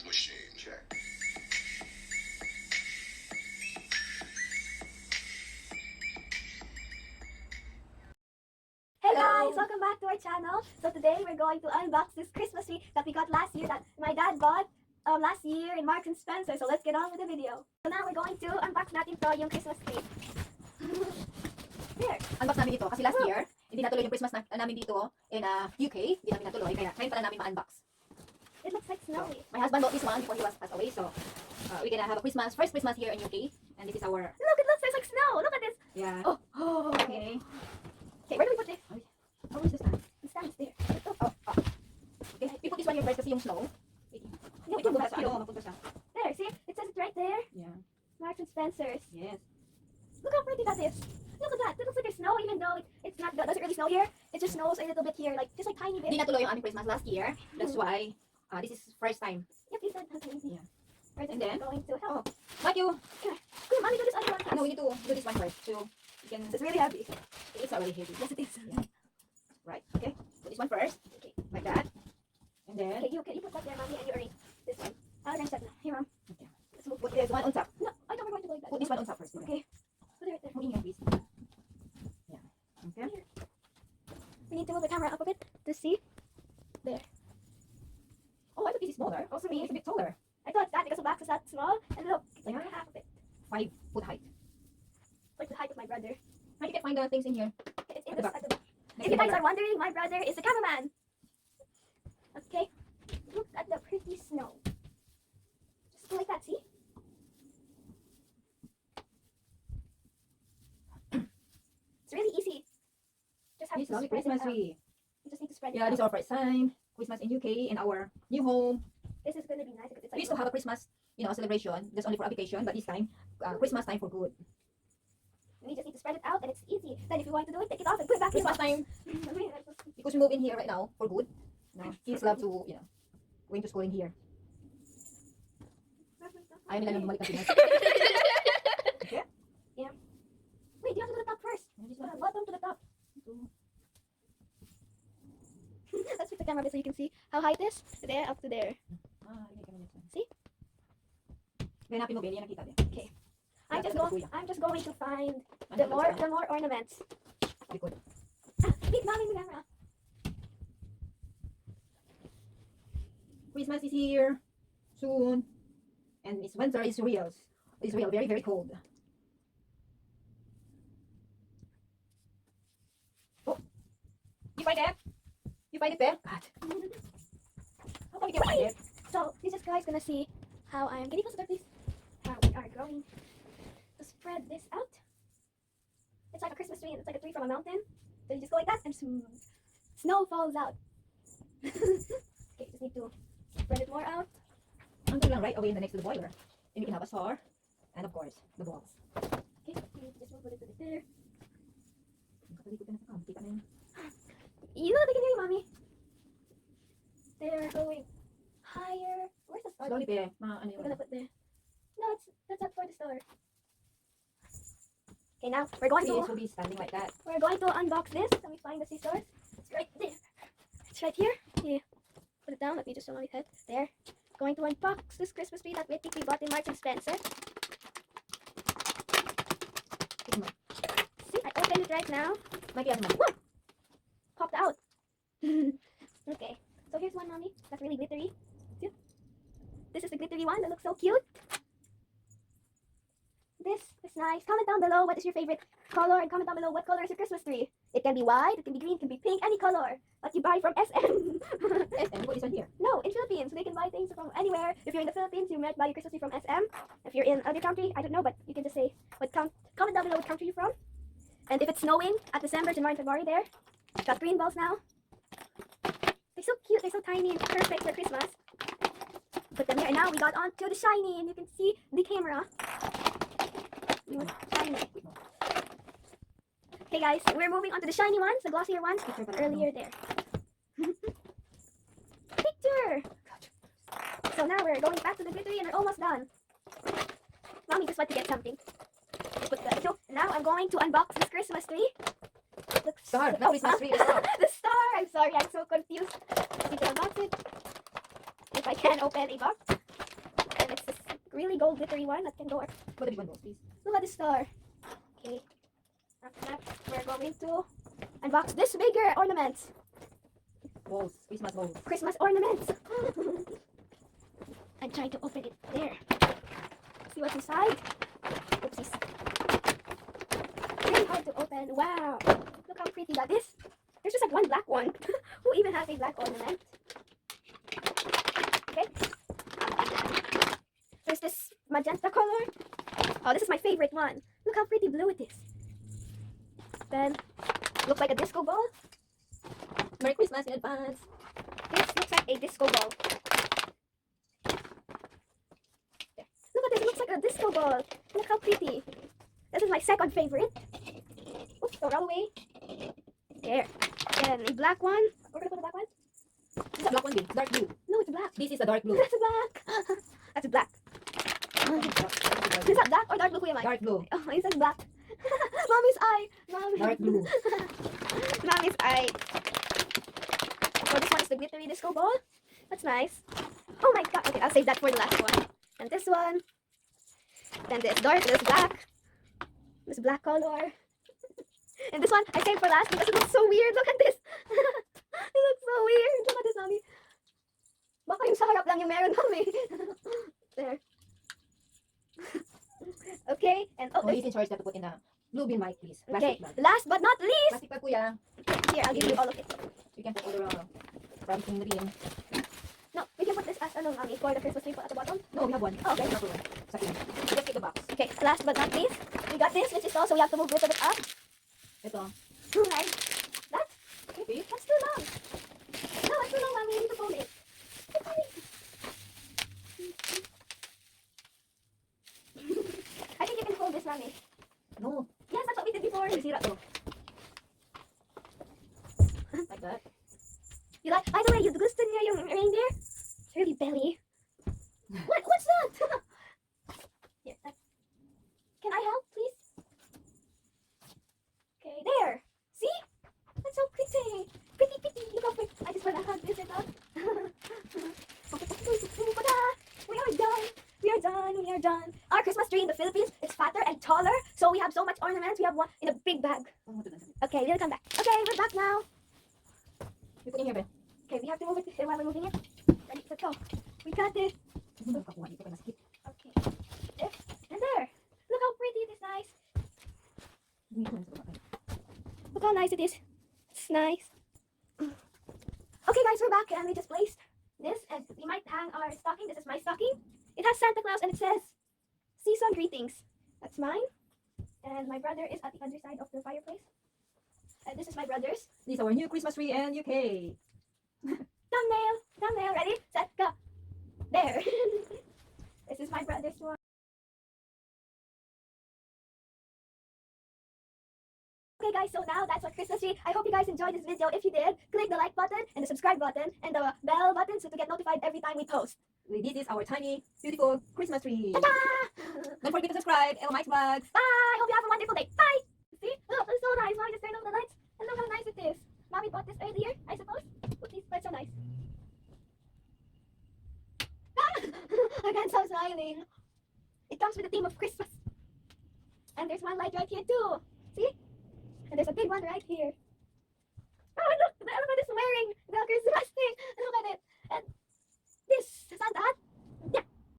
machine. Check. Hey guys, welcome back to our channel. So today we're going to unbox this Christmas tree that we got last year, that my dad bought last year in Marks and Spencer. So let's get on with the video. So now we're going to unbox natin to yung Christmas tree. Here. Unbox namin ito kasi last year, hindi natuloy yung Christmas namin dito in UK. Hindi namin natuloy, kaya ngayon pala namin ma-unbox. It looks like snowy. My husband bought this one before he was passed away, so we're gonna have a first Christmas here in UK. And this is our... Look, it looks like snow. Look at this. Yeah. Oh, Okay. Okay, where do we put this? How is this stand? The stand is there. Oh. Okay, we put this one here first kasi yung snow. No, Ito bukas sa ano, mapunta siya. There, see? It says it right there. Yeah. Marks and Spencer's. Yes. Look how pretty that is. Look at that. It looks like there's snow even though it's not, doesn't really snow here. It just snows a little bit here, like just like tiny bit. Hindi natuloy yung aming Christmas last year. That's why this is first time. Yep, he said that's easy. Yeah. Where's And it then- going to help? Like you, Come on, mommy, do this other one first. no, we need to do this one first. So you can... It's really heavy. It's already heavy. Yes, it is. Yeah. Right, okay. Put this one first. Okay. Like that. And then... Okay, you put that there, mommy, and you arrange this one. I'll arrange that now. Here, mom. Okay. Let's move Put this this one on top. No, I thought we were going to go like that. Put this one on top first. Okay. Put it right there. Put in here, please. Yeah. Okay. We need to move the camera up a bit to see. There. Oh, I thought this is smaller. Oh, for me, it's a bit taller. I thought that because the box is that small, and look, it's like Yeah. half of it. 5 foot height. Like the height of my brother. How you can find the things in here? It's in At the this, back. at the back. Next If you to guys the are wondering, my brother is the cameraman. Okay. Look at the pretty snow. Just go like that, see? It's really easy. Just have This to lovely spread Christmas it out. tree. You just need to spread Yeah, it this is out. our first time. Christmas in UK in our new home. This is gonna be nice because it's We used to like have a Christmas, celebration just only for a vacation, but this time, Christmas time for good. we just need to spread it out and it's easy. Then if you want to do it, take it off and put it back in the Christmas box. time, because we move in here right now for good. Kids love to, going to school in here. Ayaw nila nang bumalik na Pinas. Okay? Wait, you have to do the top first. Bottom to the top. Let's put the camera a bit so you can see how high it is. There, up to there. See? Ganapin mo, Beli, nakita din. Okay. I'm just going to find the more ornaments. Likod. Wait, mommy, the camera. Christmas is here soon, and this winter is real. It's real, very, very cold. Oh, you find it? You find it there? God. How come you can find it? So this is guys gonna see how I am getting closer, please. How we are going to spread this out. It's like a Christmas tree, and it's like a tree from a mountain. So you just go like that, and snow falls out. Okay, just need to spread it more out. Until lang right away next to the boiler. And you can have a star, and of course, the balls. Okay, you just move it to there. Nakatalikod ka na sa kampi, ka na yun. You know they can hear you, mommy. They're going higher. Where's the star? Slowly, Pe. Ano We're yun? gonna put there. No, that's not for the star. Okay, now we're going Trees to will be standing like that. unbox this. Let me find the scissors. It's right there. It's right here. Yeah. Put it down. Let me just show my head. There. Going to unbox this Christmas tree that we think we bought in Marks and Spencer. See, I opened it right now. May kaya naman. Whoa! Popped out. Okay. So here's one, mommy. That's really glittery. See? This is the glittery one that looks so cute. This is nice. Comment down below what is your favorite color, and comment down below what color is your Christmas tree. It can be white, it can be green, it can be pink, any color. But you buy from SM. SM, what is on here? No, in Philippines, they can buy things from anywhere. If you're in the Philippines, you might buy your Christmas tree from SM. If you're in other country, I don't know, but you can just say comment down below what country you're from. And if it's snowing at December, January, February, there. Got green balls now. They're so cute. They're so tiny and perfect for Christmas. Put them here. And now we got onto the shiny, and you can see the camera. Shiny. Okay, guys, we're moving on to the shiny ones, the glossier ones. Earlier there. Picture. So now we're going back to the glittery, and we're almost done. Mommy just went to get something. So now I'm going to unbox this Christmas tree. Looks Star. No, Christmas tree. The star. the star. I'm sorry, I'm so confused. I need to unbox it. If I can open a box. really gold glittery one that can go. What the big one goes, please? Look at the star. Okay. After that, we're going to unbox this bigger ornaments. Balls. Christmas balls. Christmas ornaments. I'm trying to open it. There. See what's inside. Oopsies. Really hard to open. Wow. Look how pretty that is. There's just like one black one. Who even has a black ornament? Okay. There's this magenta color. Oh, this is my favorite one. Look how pretty blue it is. Then, looks like a disco ball. Merry Christmas in advance. This looks like a disco ball. There. Look at this, it looks like a disco ball. Look how pretty. This is my second favorite. Oops, throw it all away. There. And a black one. We're gonna put a black one. This is a black one, babe. Dark blue. No, it's black. This is a dark blue. That's a black. That's a black. Is that black or dark blue? Who am I? Dark blue. Oh, it says black. Mommy's eye. Mommy. Dark blue. Mommy's eye. So this one is the glittery disco ball. That's nice. Oh my god. Okay, I'll save that for the last one. And this one. Then this dark, this black. This black color. And this one I saved for last because it looks so weird. Look at this. It looks so weird. Look at this, Mommy. Baka yung sa harap lang yung meron, Mommy. There. Okay, and oh, Oh, he's in charge to put in the blue bin mic, please. okay. Plastic bag. Last but not least, Plastic bag, kuya. here I'll give you all of it. You can put all the rabbits in the bin. No, we can put this as ano, Mommy, for the Christmas tree at the bottom. No, we have one. Oh, okay. Proper one. Sa bin. Just take the box. Okay, last but not least, we got this, which is also we have to move a little bit up. Ito. Right. That? Okay. That's too long. No, that's too long, Mommy. You need to fold it. I think you can fold this, Mommy. No. Yes, that's what we did before. Sira to. Like that. You like? By the way, you gusto niya yung reindeer? It's really belly. What's that? Here, can I help, please? Okay, there. See? That's so pretty. Pretty, pretty. Look how pretty. I just wanna hug this and up. We are done. We are done. We are done. Our Christmas tree in the Philippines is fatter and taller, so we have so much ornaments. We have one in a big bag. Okay, we'll come back. Okay, we're back now. You put in here, babe. Okay, we have to move it while we're moving it. Ready, let's go. We got this. Okay. There. And there. Look how pretty it is, nice. Look how nice it is. It's nice. Okay, guys, we're back and we just placed this and we might hang our stocking. This is my stocking. It has Santa Claus and it says season greetings. That's mine. And my brother is at the other side of the fireplace. And this is my brother's. This is our new Christmas tree and UK. Thumbnail. Thumbnail. Ready? Set, go. There. This is my brother's one. Okay guys, so now that's our Christmas tree. I hope you guys enjoyed this video. If you did, click the like button and the subscribe button and the bell button so to get notified every time we post. This is our tiny, beautiful Christmas tree. Ta-da! Don't forget to subscribe. Ella Mike's Vlogs. Bye! Hope you have a wonderful day. Bye! See? Look, it's so nice. Mommy just turned on the lights. And look how nice it is. Mommy bought this earlier, I suppose. Oopsies, but it's so nice. I can't stop smiling. It comes with the theme of Christmas. And there's one light right here too. See? And there's a big one right here.